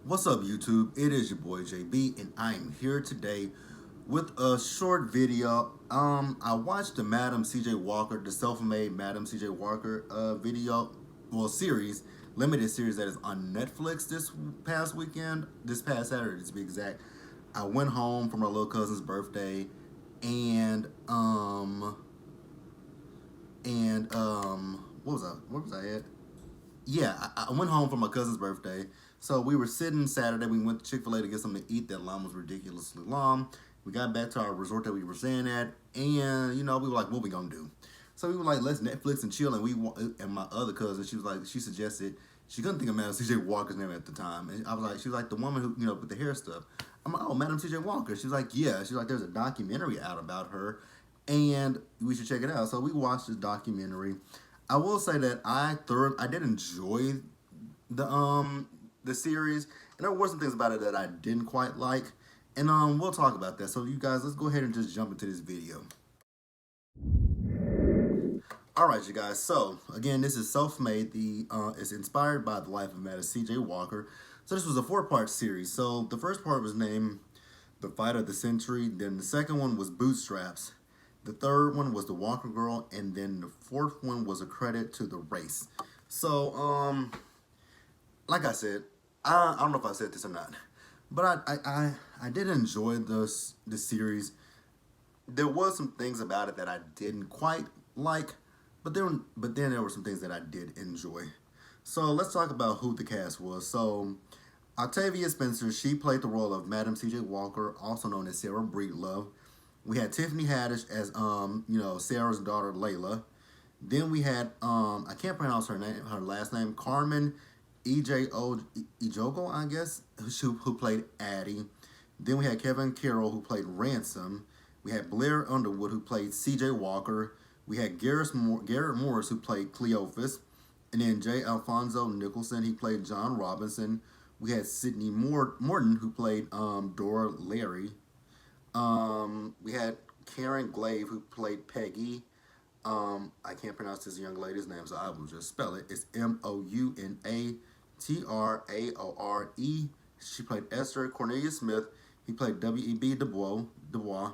What's up, YouTube? It is your boy JB, and I am here today with a short video. I watched the Madam CJ Walker, the self-made Madam CJ Walker video, series, limited series that is on Netflix this past weekend, this past Saturday to be exact. I went home for my little cousin's birthday, and what was I at? Yeah, I went home for my cousin's birthday. So we were sitting Saturday. We went to Chick-fil-A to get something to eat. That line was ridiculously long. We got back to our resort that we were staying at, and we were like, "What we gonna do?" So we were like, "Let's Netflix and chill." And my other cousin, she was like, she suggested she couldn't think of Madam C.J. Walker's name at the time, and I was like, she was like the woman who with the hair stuff. I'm like, "Oh, Madam C.J. Walker." She was like, "Yeah." She's like, "There's a documentary out about her, and we should check it out." So we watched this documentary. I will say that I did enjoy the series, and there were some things about it that I didn't quite like, and we'll talk about that. So you guys, let's go ahead and just jump into this video. All right, you guys. So again, this is self-made. It's inspired by the life of Madam C.J. Walker. So this was a four-part series. So the first part was named "The Fight of the Century." Then the second one was "Bootstraps." The third one was "The Walker Girl," and then the fourth one was a credit to the race. So like I said, I don't know if I said this or not, but I did enjoy the series. There was some things about it that I didn't quite like, but then there were some things that I did enjoy. So let's talk about who the cast was. So Octavia Spencer, she played the role of Madam C.J. Walker, also known as Sarah Breedlove. We had Tiffany Haddish as Sarah's daughter Layla. Then we had I can't pronounce her last name, Carmen Ejogo, I guess, who played Addie. Then we had Kevin Carroll, who played Ransom. We had Blair Underwood, who played C.J. Walker. We had Garrett Morris, who played Cleophas. And then J. Alfonso Nicholson, he played John Robinson. We had Sydney Morton, who played Dora Larry. We had Karen Glave, who played Peggy. I can't pronounce this young lady's name, so I will just spell it. It's Mounatraore. She played Esther. Cornelius Smith, he played W.E.B. Dubois.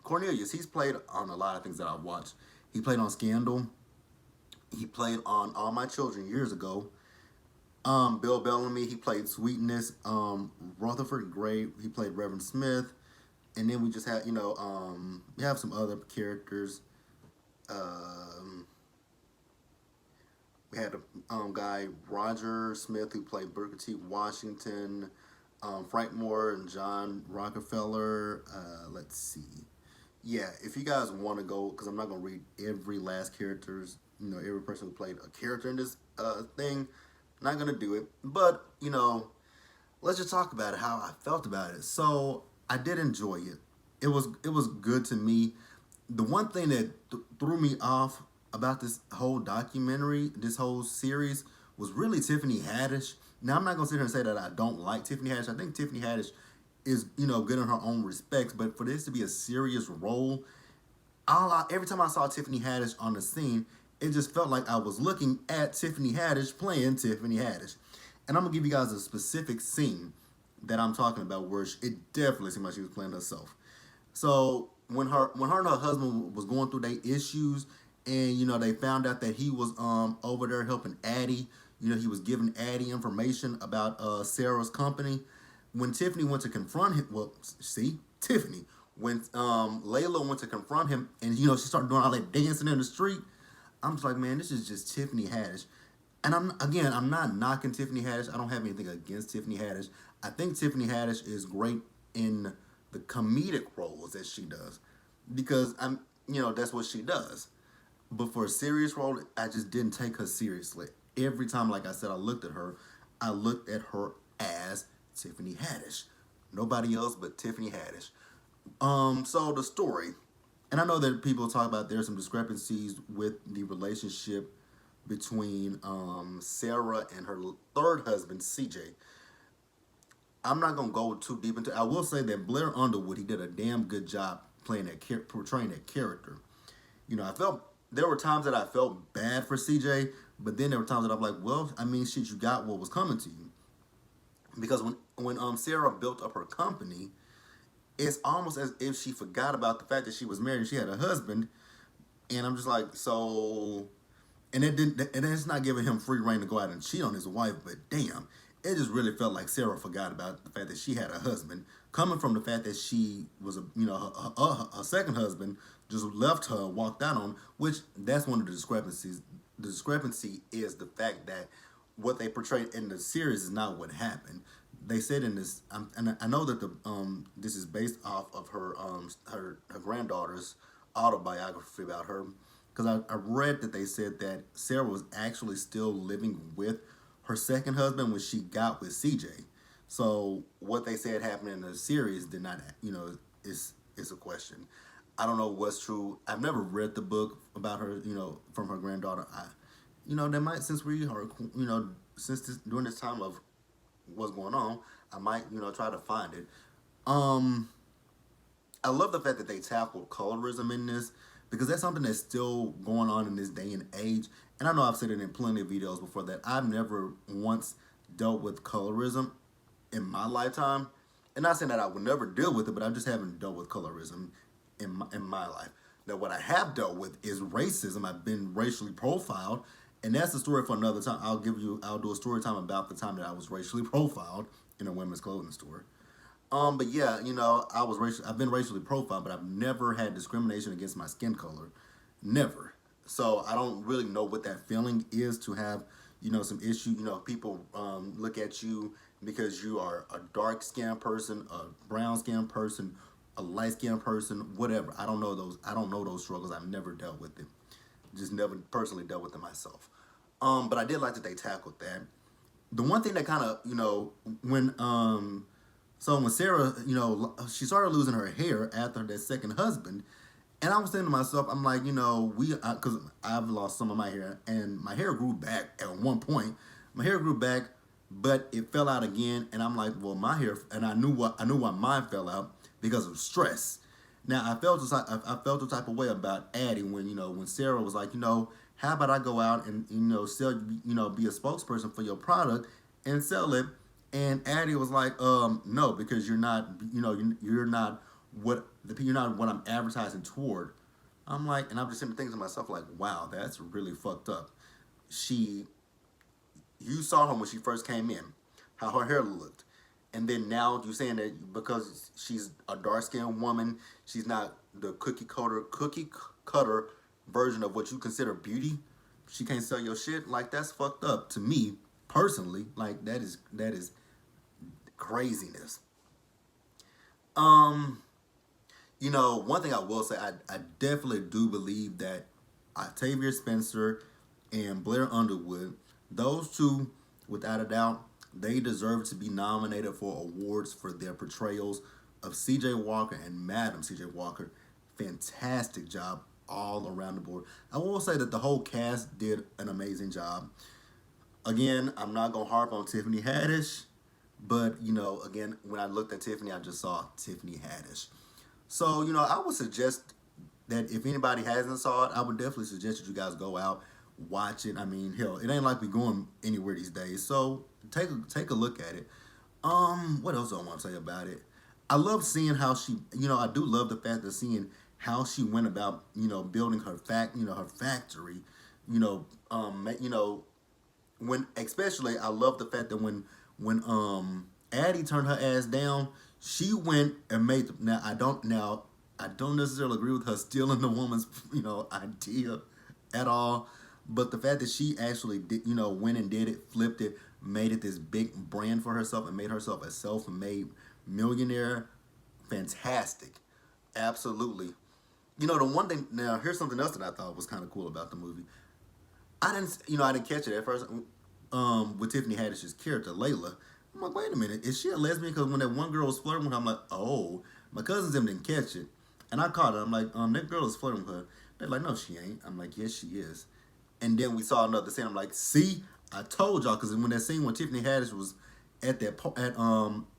Cornelius, he's played on a lot of things that I've watched. He played on Scandal. He played on All My Children years ago. Bill Bellamy, he played Sweetness. Rutherford Gray, he played Reverend Smith. And then we just had, we have some other characters. We had a guy, Roger Smith, who played Booker T. Washington. Frank Moore and John Rockefeller. Let's see. Yeah, if you guys want to go, because I'm not going to read every last every person who played a character in this thing. Not going to do it. But, let's just talk about it, how I felt about it. So I did enjoy it. It was good to me. The one thing that threw me off about this whole documentary, this whole series, was really Tiffany Haddish. Now, I'm not going to sit here and say that I don't like Tiffany Haddish. I think Tiffany Haddish is, good in her own respects. But for this to be a serious role, every time I saw Tiffany Haddish on the scene, it just felt like I was looking at Tiffany Haddish playing Tiffany Haddish. And I'm going to give you guys a specific scene that I'm talking about where it definitely seemed like she was playing herself. So when her and her husband was going through their issues, and they found out that he was over there helping Addie. He was giving Addie information about Sarah's company. When Tiffany went to confront him, Tiffany, when Layla went to confront him, and she started doing all that dancing in the street, I'm just like, man, this is just Tiffany Haddish. And I'm not knocking Tiffany Haddish. I don't have anything against Tiffany Haddish. I think Tiffany Haddish is great in the comedic roles that she does, because that's what she does. But for a serious role, I just didn't take her seriously. Every time, like I said, I looked at her as Tiffany Haddish. Nobody else but Tiffany Haddish. So the story, and I know that people talk about there's some discrepancies with the relationship between Sarah and her third husband, CJ. I'm not gonna go too deep into it. I will say that Blair Underwood, he did a damn good job portraying that character. I felt there were times that I felt bad for CJ, but then there were times that I'm like, well, I mean, shit, you got what was coming to you. because when Sarah built up her company, it's almost as if she forgot about the fact that she was married and she had a husband. And I'm just like, so, and it didn't, and it's not giving him free reign to go out and cheat on his wife. But damn, it just really felt like Sarah forgot about the fact that she had a husband, coming from the fact that she was a, her second husband just left her, walked out on, which that's one of the discrepancies. The discrepancy is the fact that what they portrayed in the series is not what happened. They said in this, and I know that the this is based off of her granddaughter's autobiography about her, because I read that they said that Sarah was actually still living with her second husband when she got with CJ. So what they said happened in the series did not, is a question. I don't know what's true. I've never read the book about her, from her granddaughter. They might, since we are, since during this time of what's going on, I might, try to find it. Um, I love the fact that they tackled colorism in this, because that's something that's still going on in this day and age. And I know I've said it in plenty of videos before that I've never once dealt with colorism in my lifetime. And not saying that I would never deal with it, but I just haven't dealt with colorism in my life. Now, what I have dealt with is racism. I've been racially profiled, and that's a story for another time. I'll do a story time about the time that I was racially profiled in a women's clothing store. But yeah, I've been racially profiled, but I've never had discrimination against my skin color, never. So I don't really know what that feeling is to have, some issue. People look at you because you are a dark skinned person, a brown skinned person, a light skinned person, whatever. I don't know those. I don't know those struggles. I've never dealt with it. Just never personally dealt with it myself. But I did like that they tackled that. The one thing that kind of, when so when Sarah, she started losing her hair after that second husband, and I was saying to myself, I'm like, because I've lost some of my hair, and my hair grew back at one point. My hair grew back, but it fell out again, and I'm like, well, my hair, and I knew why mine fell out because of stress. Now I felt the type of way about Addie when Sarah was like, how about I go out and sell, be a spokesperson for your product and sell it. And Addie was like, no, because you're not, you're not you're not what I'm advertising toward. I'm like, and I'm just thinking to myself like, wow, that's really fucked up. She, you saw her when she first came in, how her hair looked, and then now you're saying that because she's a dark skinned woman, she's not the cookie cutter version of what you consider beauty. She can't sell your shit. Like, that's fucked up to me personally. Like, that is craziness. Um, one thing I will say, I definitely do believe that Octavia Spencer and Blair Underwood, those two, without a doubt, they deserve to be nominated for awards for their portrayals of C.J. Walker and Madam C.J. Walker. Fantastic job all around the board. I will say that the whole cast did an amazing job. Again, I'm not gonna harp on Tiffany Haddish, but again, when I looked at Tiffany, I just saw Tiffany Haddish. So I would suggest that if anybody hasn't saw it, I would definitely suggest that you guys go out, watch it. I mean, hell, it ain't like we going anywhere these days, so take a look at it. What else do I want to say about it? I love seeing how she, I do love the fact of seeing how she went about, building her factory, you know, you know, when especially I love the fact that when Addie turned her ass down, she went and made now I don't necessarily agree with her stealing the woman's idea at all, but the fact that she actually did went and did it, flipped it, made it this big brand for herself and made herself a self-made millionaire, fantastic, absolutely. The one thing, now here's something else that I thought was kind of cool about the movie. I didn't catch it at first. With Tiffany Haddish's character Layla, I'm like, wait a minute, is she a lesbian? Because when that one girl was flirting with her, I'm like, oh, my cousins them didn't catch it, and I caught it. I'm like, that girl is flirting with her. They're like, no, she ain't. I'm like, yes, she is. And then we saw another scene. I'm like, see, I told y'all. Because when that scene when Tiffany Haddish was at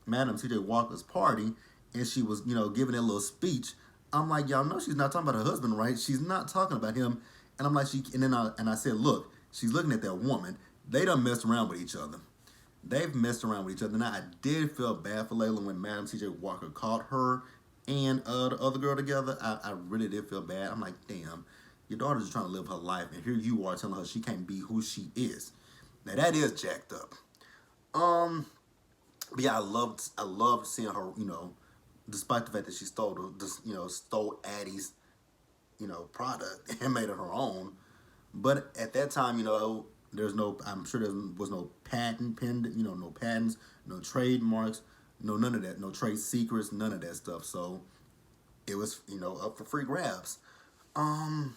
Madam C.J. Walker's party, and she was giving that little speech, I'm like, y'all know she's not talking about her husband, right? She's not talking about him. And I'm like, and I said, look, she's looking at that woman. They done messed around with each other. they've messed around with each other. Now I did feel bad for Layla when Madam C.J. Walker caught her and the other girl together. I really did feel bad. I'm like, damn, your daughter's just trying to live her life, and here you are telling her she can't be who she is. Now that is jacked up. Um, but yeah, I loved seeing her. Despite the fact that she stole stole Addie's product and made it her own. But at that time, there's no. I'm sure there was no patent pending. No patents, no trademarks, no none of that, no trade secrets, none of that stuff. So it was up for free grabs. Um,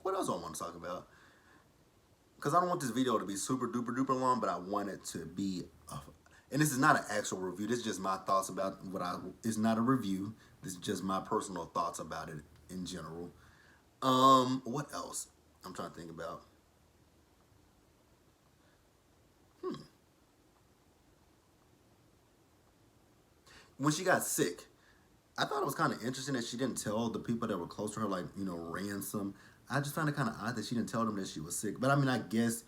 what else do I want to talk about? Because I don't want this video to be super duper duper long, but I want it to be. And this is not an actual review. This is just my thoughts about what I. It's not a review. This is just my personal thoughts about it in general. What else? I'm trying to think about. When she got sick, I thought it was kind of interesting that she didn't tell the people that were close to her, like, ransom. I just found it kind of odd that she didn't tell them that she was sick. But I mean, I guess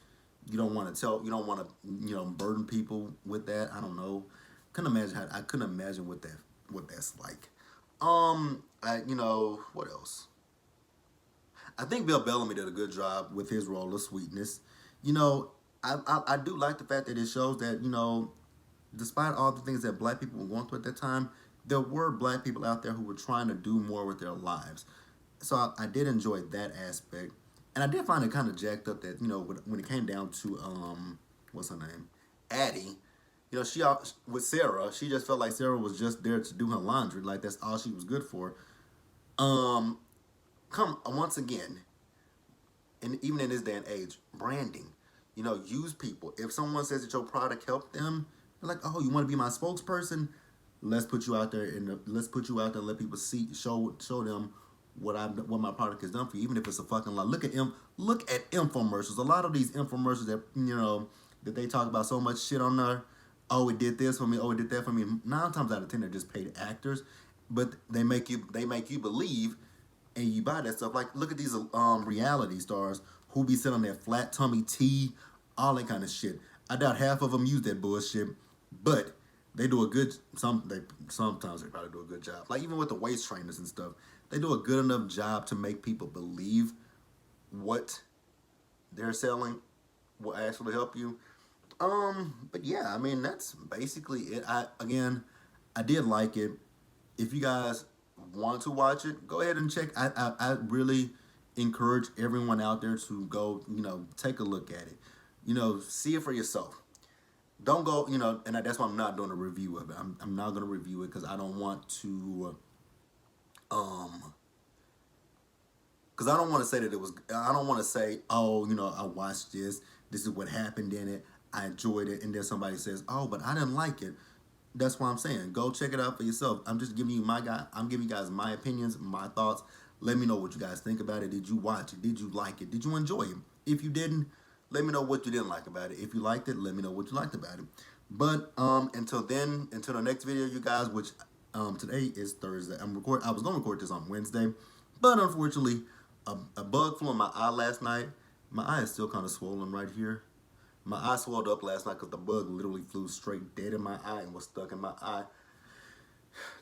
you don't want to, burden people with that. I don't know. I couldn't imagine what that's like. What else? I think Bill Bellamy did a good job with his role of Sweetness. You know, I do like the fact that it shows that, despite all the things that black people were going through at that time, there were black people out there who were trying to do more with their lives. So I did enjoy that aspect. And I did find it kind of jacked up that, when it came down to, what's her name? Addie. With Sarah, she just felt like Sarah was just there to do her laundry. Like, that's all she was good for. Um, once again, and even in this day and age, branding. Use people. If someone says that your product helped them, they're like, oh, you want to be my spokesperson? Let's put you out there let's put you out there. Let people show them what my product has done for you, even if it's a fucking lie. Look at infomercials. A lot of these infomercials that that they talk about so much shit on there. Oh, it did this for me. Oh, it did that for me. 9 times out of 10, they're just paid actors, but they make you believe, and you buy that stuff. Like, look at these reality stars who be selling their flat tummy tea, all that kind of shit. I doubt half of them use that bullshit, but they do a good. Sometimes they probably do a good job. Like, even with the waist trainers and stuff, they do a good enough job to make people believe what they're selling will actually help you. But yeah, I mean, that's basically it. I did like it. If you guys want to watch it, go ahead and check. I really encourage everyone out there to go, take a look at it. See it for yourself. Don't go, and that's why I'm not doing a review of it. I'm not going to review it because I don't want to, um, because I don't want to say that it was. I don't want to say, oh, I watched this. This is what happened in it. I enjoyed it, and then somebody says, oh, but I didn't like it. That's why I'm saying, go check it out for yourself. I'm just giving you I'm giving you guys my opinions, my thoughts. Let me know what you guys think about it. Did you watch it? Did you like it? Did you enjoy it? If you didn't, let me know what you didn't like about it. If you liked it, let me know what you liked about it. But until the next video, you guys, which today is Thursday. I was gonna record this on Wednesday, but unfortunately, a bug flew in my eye last night. My eye is still kind of swollen right here. My eye swelled up last night because the bug literally flew straight dead in my eye and was stuck in my eye.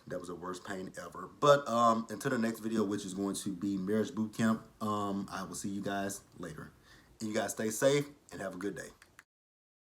That was the worst pain ever. But until the next video, which is going to be Marriage Boot Camp, I will see you guys later. And you guys stay safe and have a good day.